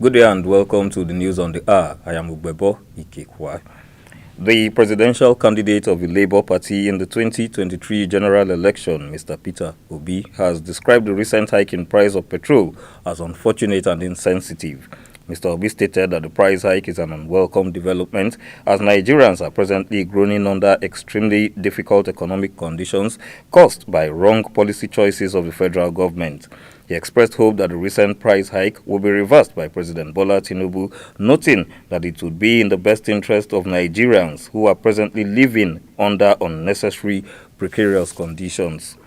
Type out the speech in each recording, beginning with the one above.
Good day and welcome to the news on the hour. I am Ugbebo Ikekwa. The presidential candidate of the Labour Party in the 2023 general election, Mr. Peter Obi, has described the recent hike in price of petrol as unfortunate and insensitive. Mr. Obi stated that the price hike is an unwelcome development as Nigerians are presently groaning under extremely difficult economic conditions caused by wrong policy choices of the federal government. He expressed hope that the recent price hike will be reversed by President Bola Tinubu, noting that it would be in the best interest of Nigerians who are presently living under unnecessary precarious conditions.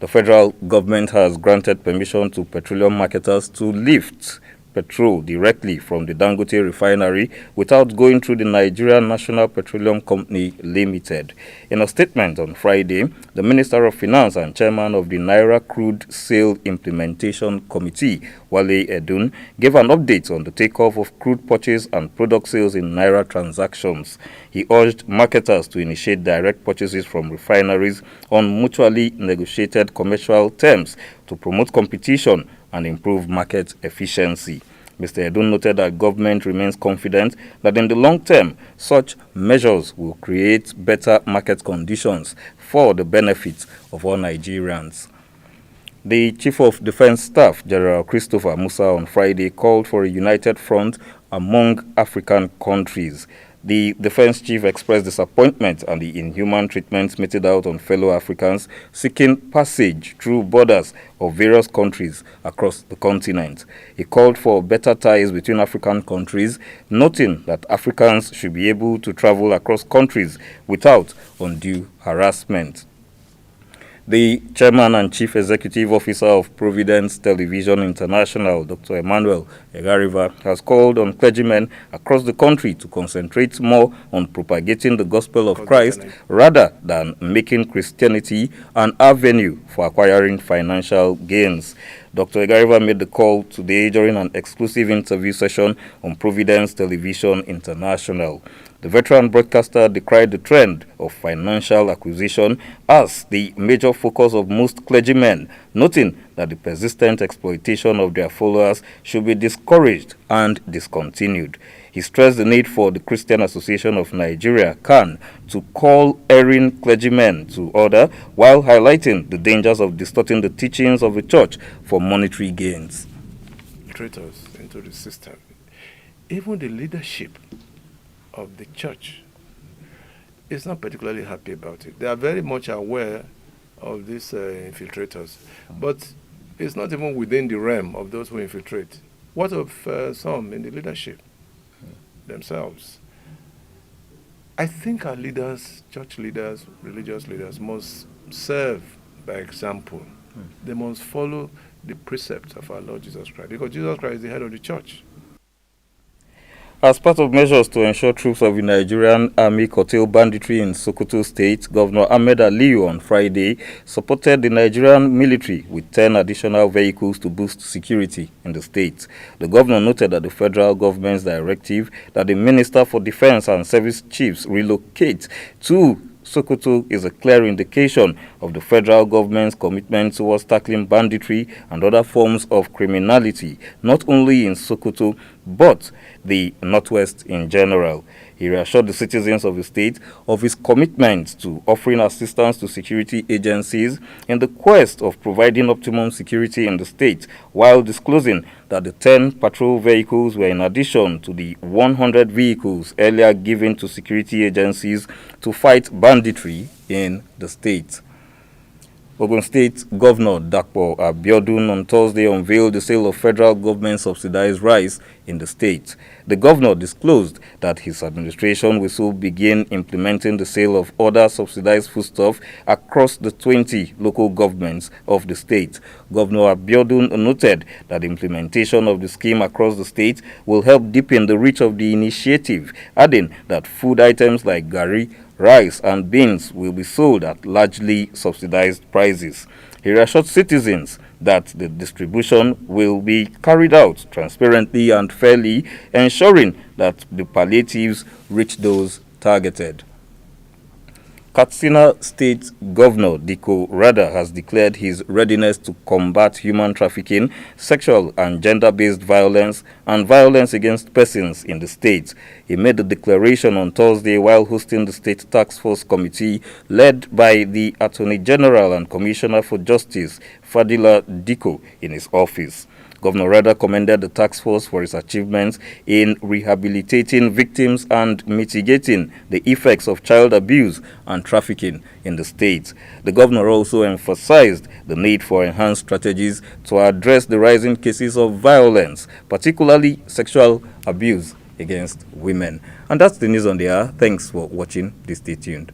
The federal government has granted permission to petroleum marketers to lift petrol directly from the Dangote refinery without going through the Nigerian National Petroleum Company Limited. In a statement on Friday, the Minister of Finance and Chairman of the Naira Crude Sale Implementation Committee, Wale Edun, gave an update on the takeoff of crude purchase and product sales in Naira transactions. He urged marketers to initiate direct purchases from refineries on mutually negotiated commercial terms to promote competition and improve market efficiency. Mr. Edun noted that government remains confident that in the long term, such measures will create better market conditions for the benefit of all Nigerians. The Chief of Defense Staff, General Christopher Musa, on Friday called for a united front among African countries. The defense chief expressed disappointment at the inhuman treatment meted out on fellow Africans seeking passage through borders of various countries across the continent. He called for better ties between African countries, noting that Africans should be able to travel across countries without undue harassment. The Chairman and Chief Executive Officer of Providence Television International, Dr. Emmanuel Egariva, has called on clergymen across the country to concentrate more on propagating the gospel of Christ rather than making Christianity an avenue for acquiring financial gains. Dr. Egariva made the call today during an exclusive interview session on Providence Television International. The veteran broadcaster decried the trend of financial acquisition as the major focus of most clergymen, noting that the persistent exploitation of their followers should be discouraged and discontinued. He stressed the need for the Christian Association of Nigeria, CAN, to call erring clergymen to order while highlighting the dangers of distorting the teachings of the church for monetary gains. Traitors into the system. Even the leadership of the church is not particularly happy about it. They are very much aware of these infiltrators, but it's not even within the realm of those who infiltrate. What of some in the leadership themselves? I think our leaders, church leaders, religious leaders, must serve by example. They must follow the precepts of our Lord Jesus Christ, because Jesus Christ is the head of the church. As part of measures to ensure troops of the Nigerian Army curtail banditry in Sokoto State, Governor Ahmed Aliyu on Friday supported the Nigerian military with 10 additional vehicles to boost security in the state. The governor noted that the federal government's directive that the Minister for Defense and Service Chiefs relocate to Sokoto is a clear indication of the federal government's commitment towards tackling banditry and other forms of criminality, not only in Sokoto, but the Northwest in general. He reassured the citizens of the state of his commitment to offering assistance to security agencies in the quest of providing optimum security in the state, while disclosing that the 10 patrol vehicles were in addition to the 100 vehicles earlier given to security agencies to fight banditry in the state. Ogun State Governor Dapo Abiodun on Thursday unveiled the sale of federal government-subsidized rice in the state. The governor disclosed that his administration will soon begin implementing the sale of other subsidized foodstuff across the 20 local governments of the state. Governor Abiodun noted that the implementation of the scheme across the state will help deepen the reach of the initiative, adding that food items like gari, rice and beans will be sold at largely subsidized prices. He reassured citizens that the distribution will be carried out transparently and fairly, ensuring that the palliatives reach those targeted. Katsina State Governor Diko Rada has declared his readiness to combat human trafficking, sexual and gender-based violence, and violence against persons in the state. He made the declaration on Thursday while hosting the State Task Force Committee led by the Attorney General and Commissioner for Justice, Fadila Diko, in his office. Governor Rada commended the task force for its achievements in rehabilitating victims and mitigating the effects of child abuse and trafficking in the state. The governor also emphasized the need for enhanced strategies to address the rising cases of violence, particularly sexual abuse against women. And that's the news on the hour. Thanks for watching. Please stay tuned.